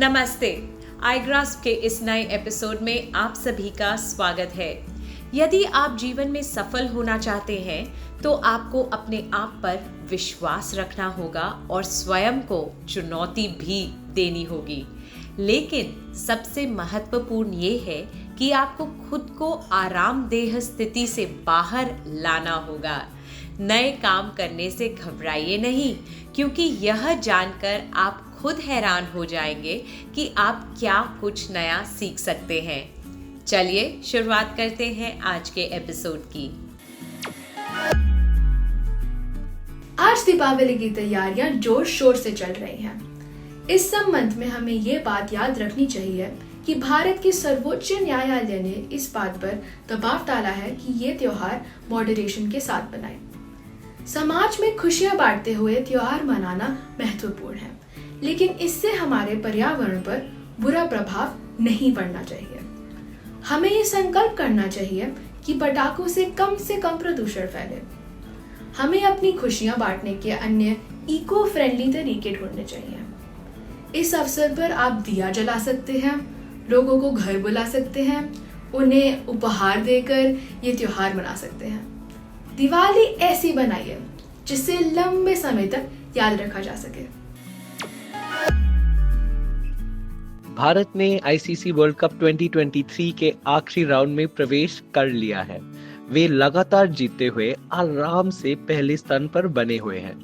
नमस्ते। iGrasp के इस नए एपिसोड में आप सभी का स्वागत है। यदि आप जीवन में सफल होना चाहते हैं तो आपको अपने आप पर विश्वास रखना होगा और स्वयं को चुनौती भी देनी होगी। लेकिन सबसे महत्वपूर्ण ये है कि आपको खुद को आरामदेह स्थिति से बाहर लाना होगा। नए काम करने से घबराइए नहीं, क्योंकि यह जानकर आप खुद हैरान हो जाएंगे कि आप क्या कुछ नया सीख सकते हैं। चलिए शुरुआत करते हैं आज के एपिसोड की। आज दीपावली की तैयारियां जोर शोर से चल रही हैं। इस संबंध में हमें ये बात याद रखनी चाहिए कि भारत के सर्वोच्च न्यायालय ने इस बात पर दबाव डाला है कि ये त्योहार मॉडरेशन के साथ बनाएं। समाज में खुशियां बांटते हुए त्योहार मनाना महत्वपूर्ण है, लेकिन इससे हमारे पर्यावरण पर बुरा प्रभाव नहीं पड़ना चाहिए। हमें ये संकल्प करना चाहिए कि पटाखों से कम प्रदूषण फैले। हमें अपनी खुशियां बांटने के अन्य इको फ्रेंडली तरीके ढूंढने चाहिए। इस अवसर पर आप दिया जला सकते हैं, लोगों को घर बुला सकते हैं, उन्हें उपहार देकर ये त्योहार मना सकते हैं। दिवाली ऐसी बनाइए जिससे लंबे समय तक याद रखा जा सके। भारत ने आईसीसी वर्ल्ड कप 2023 के आखिरी राउंड में प्रवेश कर लिया है। वे लगातार जीतते हुए आराम से पहले स्थान पर बने हुए हैं।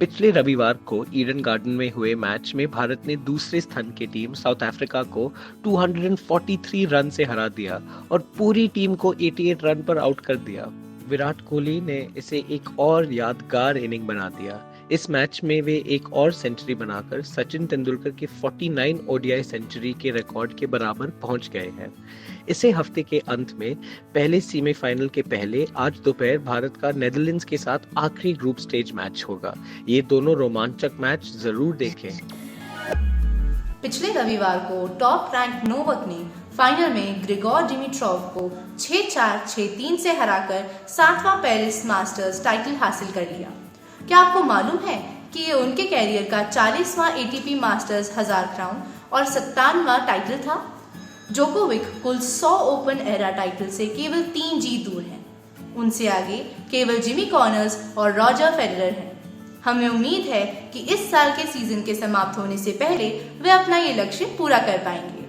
पिछले रविवार को ईडन गार्डन में हुए मैच में भारत ने दूसरे स्थान की टीम साउथ अफ्रीका को 243 रन से हरा दिया और पूरी टीम को 88 रन पर आउट कर दिया। विराट कोहली ने इसे एक और यादगार इनिंग बना दिया। इस मैच में वे एक और सेंचुरी बनाकर सचिन तेंदुलकर के 49 ओडीआई सेंचुरी के रिकॉर्ड के बराबर पहुंच गए हैं। इसे हफ्ते के अंत में पहले सेमीफाइनल के पहले आज दोपहर भारत का नेदरलैंड्स के साथ आखिरी ग्रुप स्टेज मैच होगा। ये दोनों रोमांचक मैच जरूर देखें। पिछले रविवार को टॉप रैंक नोवाक ने फाइनल में ग्रिगोर डिमिट्रोव को 6-4, 6-3 से हराकर 7वां पेरिस मास्टर्स टाइटल हासिल कर लिया। क्या आपको मालूम है कि ये उनके कैरियर का 40वां एटीपी मास्टर्स 1000 क्राउन और 57वां टाइटल था। जोकोविक कुल 100 ओपन एरा टाइटल से केवल 3 जीत दूर हैं। उनसे आगे केवल जिमी कॉर्नर्स और रॉजर फेडरर हैं। हमें उम्मीद है कि इस साल के सीजन के समाप्त होने से पहले वे अपना ये लक्ष्य पूरा कर पाएंगे।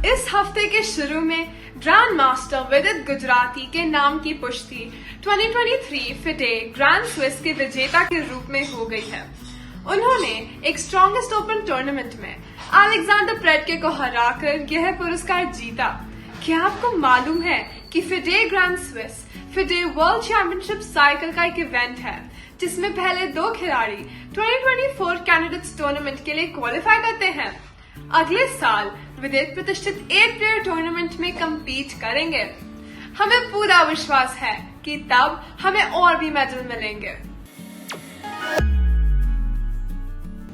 इस हफ्ते के शुरू में ग्रैंड मास्टर विदित गुजराती के नाम की पुष्टि 2023 फिडे ग्रैंड स्विस के विजेता के रूप में हो गई है। उन्होंने एक स्ट्रॉन्गेस्ट ओपन टूर्नामेंट में अलेक्जेंडर प्रेडके को हराकर यह पुरस्कार जीता। क्या आपको मालूम है कि FIDE grand Swiss FIDE world championship cycle का एक इवेंट है जिसमें पहले 2 खिलाड़ी 2024 कैंडिडेट्स टूर्नामेंट के लिए क्वालिफाई करते हैं। अगले साल विदित प्रतिष्ठित 8 प्लेयर टूर्नामेंट में कम्पीट करेंगे। हमें पूरा विश्वास है कि तब हमें और भी मेडल मिलेंगे।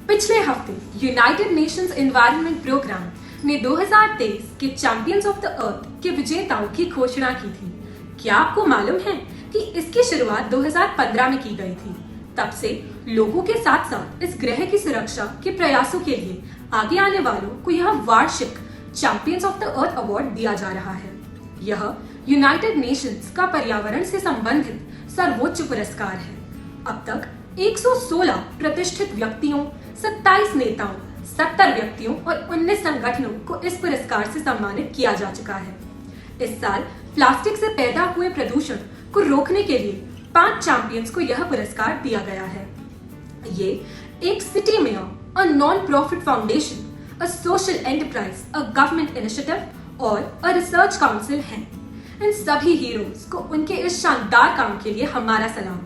पिछले हफ्ते यूनाइटेड नेशंस एनवायरनमेंट प्रोग्राम ने 2023 के चैंपियंस ऑफ द अर्थ के विजेताओं की घोषणा की थी। क्या आपको मालूम है कि इसकी शुरुआत 2015 में की गई थी? तब से लोगों के साथ साथ इस ग्रह की सुरक्षा के प्रयासों के लिए आगे आने वालों को यह वार्षिक champions of the earth award दिया जा रहा है। यह यूनाइटेड नेशंस का पर्यावरण से संबंधित सर्वोच्च पुरस्कार है। अब तक 116 प्रतिष्ठित व्यक्तियों, 27 नेताओं, 70 व्यक्तियों और 19 संगठनों को इस पुरस्कार से सम्मानित किया जा चुका है। इस साल प्लास्टिक से पैदा हुए प्रदूषण को रोकने के लिए 5 चैंपियंस को यह पुरस्कार दिया गया है। ये एक city mayor, a non profit foundation, a social enterprise, a government initiative और अ रिसर्च काउंसिल हैं। इन सभी हीरोज को उनके इस शानदार काम के लिए हमारा सलाम।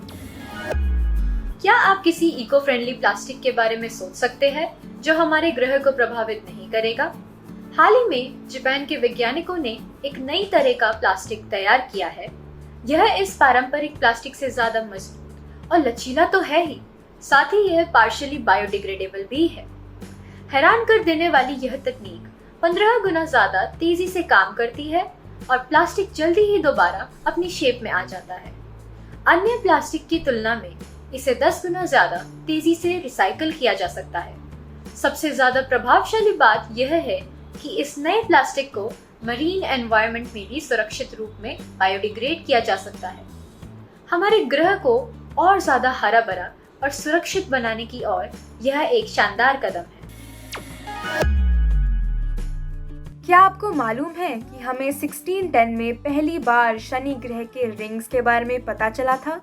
क्या आप किसी इको फ्रेंडली प्लास्टिक के बारे में सोच सकते हैं जो हमारे ग्रह को प्रभावित नहीं करेगा? हाल ही में जापान के वैज्ञानिकों ने एक नई तरह का प्लास्टिक तैयार किया है। यह इस पारंपरिक प्लास्टिक से ज्यादा मजबूत और लचीला तो है ही, साथ ही यह पार्शियली बायोडिग्रेडेबल भी है। हैरान कर देने वाली यह तकनीक 15 गुना ज्यादा तेजी से काम करती है और प्लास्टिक जल्दी ही दोबारा अपनी शेप में आ जाता है। अन्य प्लास्टिक की तुलना में इसे 10 गुना ज्यादा तेजी से रिसाइकल किया जा सकता है। सबसे ज्यादा प्रभावशाली बात यह है कि इस नए प्लास्टिक को मरीन एनवायरनमेंट में भी सुरक्षित रूप में बायोडिग्रेड किया जा सकता है। हमारे ग्रह को और ज्यादा हरा भरा और सुरक्षित बनाने की ओर यह एक शानदार कदम है। क्या आपको मालूम है कि हमें 1610 में पहली बार शनि ग्रह के रिंग्स के बारे में पता चला था?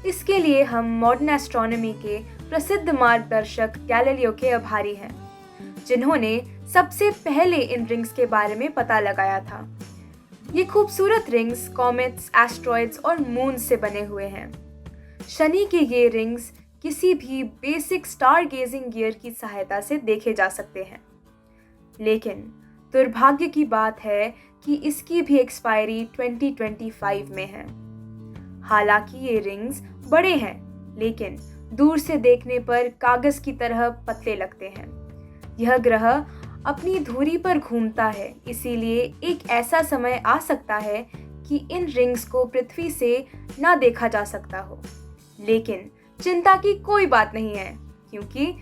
इसके लिए हम मॉडर्न एस्ट्रोनॉमी के प्रसिद्ध मार्गदर्शक गैलीलियो के आभारी हैं, जिन्होंने सबसे पहले इन रिंग्स के बारे में पता लगाया था। ये खूबसूरत रिंग्स कॉमेट्स, एस्ट्रॉइड्स और मून से बने हुए हैं। शनि के ये रिंग्स किसी भी बेसिक स्टार गेजिंग गियर की सहायता से देखे जा सकते हैं, लेकिन दुर्भाग्य की बात है कि इसकी भी एक्सपायरी 2025 में है। हालांकि ये रिंग्स बड़े हैं, लेकिन दूर से देखने पर कागज की तरह पतले लगते हैं। यह ग्रह अपनी धुरी पर घूमता है, इसीलिए एक ऐसा समय आ सकता है कि इन रिंग्स को पृथ्वी से ना देखा जा सकता हो। लेकिन चिंता की कोई बात नहीं है, क्योंकि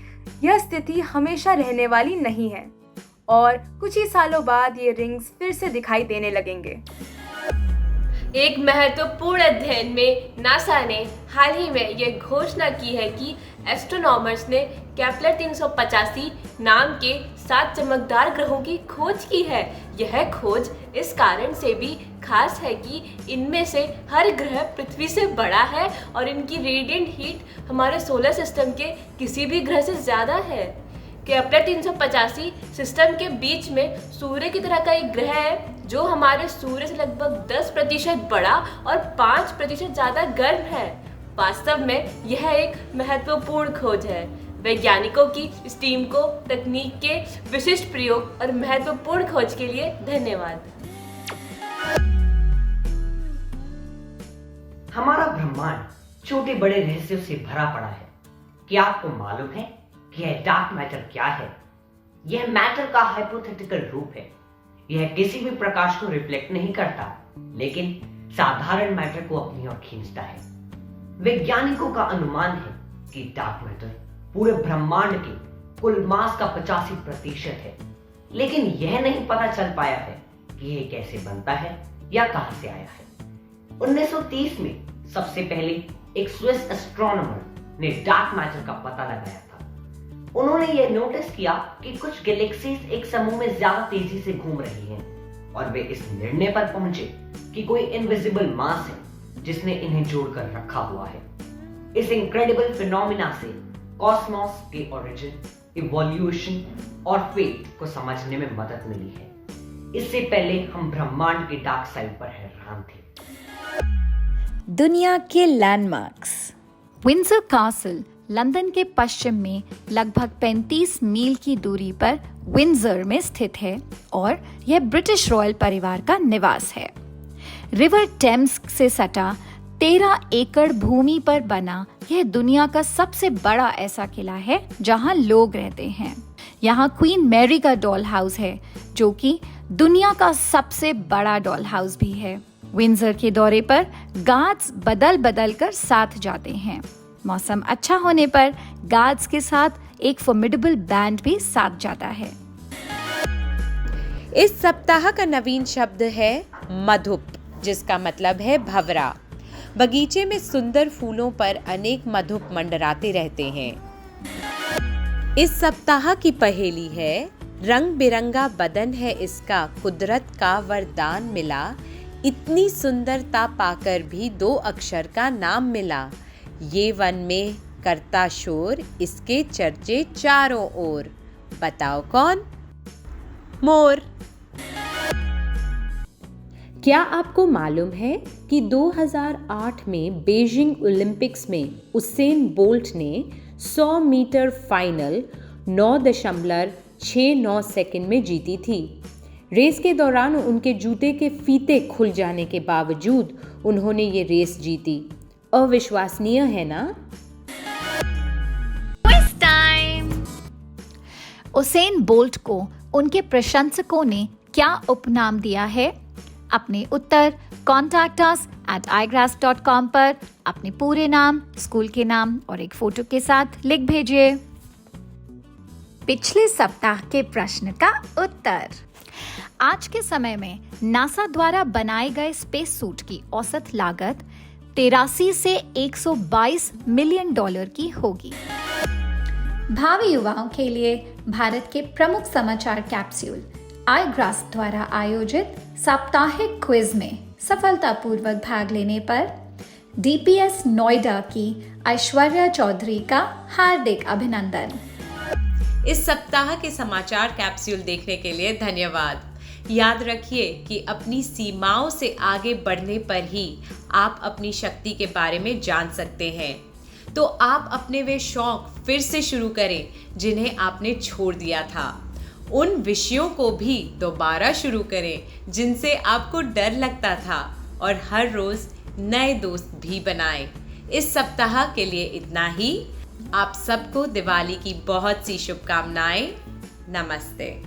यह स्थिति हमेशा रहने वाली नहीं है और कुछ ही सालों बाद ये रिंग्स फिर से दिखाई देने लगेंगे। एक महत्वपूर्ण अध्ययन में नासा ने हाल ही में यह घोषणा की है कि एस्ट्रोनॉमर्स ने केपलर 385 नाम के 7 चमकदार ग्रहों की खोज की है। यह खोज इस कारण से भी खास है कि इनमें से हर ग्रह पृथ्वी से बड़ा है और इनकी रेडिएंट हीट हमारे सोलर सिस्टम के किसी भी ग्रह से ज़्यादा है। केपलर 385 सिस्टम के बीच में सूर्य की तरह का एक ग्रह है जो हमारे सूर्य से लगभग 10% बड़ा और 5% ज़्यादा गर्म है। वास्तव में यह एक महत्वपूर्ण खोज है। वैज्ञानिकों की इस टीम को तकनीक के विशिष्ट प्रयोग और महत्वपूर्ण खोज के लिए धन्यवाद। हमारा ब्रह्मांड छोटे बड़े रहस्यों से भरा पड़ा है। क्या आपको मालूम है कि यह डार्क मैटर क्या है? यह मैटर का हाइपोथेटिकल रूप है। यह किसी भी प्रकाश को रिफ्लेक्ट नहीं करता, लेकिन साधारण मैटर को अपनी ओर खींचता है। वैज्ञानिकों का अनुमान है कि डार्क मैटर पूरे ब्रह्मांड के कुल मास का 85% है, लेकिन यह नहीं पता चल पाया है कि यह कैसे बनता है या कहां से आया है। 1930 में सबसे पहले एक स्विस एस्ट्रोनॉमर ने डार्क मैटर का पता लगाया था। उन्होंने यह नोटिस किया कि कुछ गैलेक्सीज एक समूह में ज्यादा तेजी से घूम रही हैं और वे इस निर्णय पर पहुंचे कि कोई इनविजिबल मास है जिसने इन्हें जोड़कर रखा हुआ है। इस इनक्रेडिबल फिनोमिना से कॉस्मोस के ओरिजिन, इवोल्यूशन और फेट को समझने में मदद मिली है। इससे पहले हम ब्रह्मांड के डार्क साइड पर हैरान थे। दुनिया के लैंडमार्क्स। विंडसर कासल लंदन के पश्चिम में लगभग 35 मील की दूरी पर विंडसर में स्थित है और यह ब्रिटिश रॉयल परिवार का निवास है। रिवर टेम्स से सटा 13 एकड़ भूमि पर बना यह दुनिया का सबसे बड़ा ऐसा किला है जहां लोग रहते हैं। यहाँ क्वीन मैरी का डॉल हाउस है, जो कि दुनिया का सबसे बड़ा डॉल हाउस भी है। विंडसर के दौरे पर गार्ड्स बदल बदल कर साथ जाते हैं। मौसम अच्छा होने पर गार्ड्स के साथ एक फॉर्मिडेबल बैंड भी साथ जाता है। इस सप्ताह का नवीन शब्द है मधुप, जिसका मतलब है भंवरा। बगीचे में सुंदर फूलों पर अनेक मधुप मंडराते रहते हैं। इस सप्ताह की पहेली है, रंग बिरंगा बदन है इसका, कुदरत का वरदान मिला, इतनी सुंदरता पाकर भी 2 अक्षर का नाम मिला, ये वन में करता शोर, इसके चर्चे चारों ओर, बताओ कौन? मोर। क्या आपको मालूम है कि 2008 में बीजिंग ओलंपिक्स में उसेन बोल्ट ने 100 मीटर फाइनल 9.69 सेकंड में जीती थी। रेस के दौरान उनके जूते के फीते खुल जाने के बावजूद उन्होंने ये रेस जीती। अविश्वसनीय है ना? उसेन बोल्ट को उनके प्रशंसकों ने क्या उपनाम दिया है? अपने उत्तर contact us @igraphs.com पर अपने पूरे नाम, स्कूल के नाम और एक फोटो के साथ लिख भेजिए। पिछले सप्ताह के प्रश्न का उत्तर। आज के समय में नासा द्वारा बनाए गए स्पेस सूट की औसत लागत 83 से 122 मिलियन डॉलर की होगी। भावी युवाओं के लिए भारत के प्रमुख समाचार कैप्सूल iGrass द्वारा आयोजित साप्ताहिक क्विज में सफलतापूर्वक भाग लेने पर DPS नोएडा की ऐश्वर्या चौधरी का हार्दिक अभिनंदन। इस सप्ताह के समाचार कैप्सूल देखने के लिए धन्यवाद। याद रखिए कि अपनी सीमाओं से आगे बढ़ने पर ही आप अपनी शक्ति के बारे में जान सकते हैं। तो आप अपने वे शौक फिर से शुरू करें जिन्हें आपने छोड़ दिया था। उन विषयों को भी दोबारा शुरू करें जिनसे आपको डर लगता था, और हर रोज नए दोस्त भी बनाएं। इस सप्ताह के लिए इतना ही। आप सबको दिवाली की बहुत सी शुभकामनाएं। नमस्ते।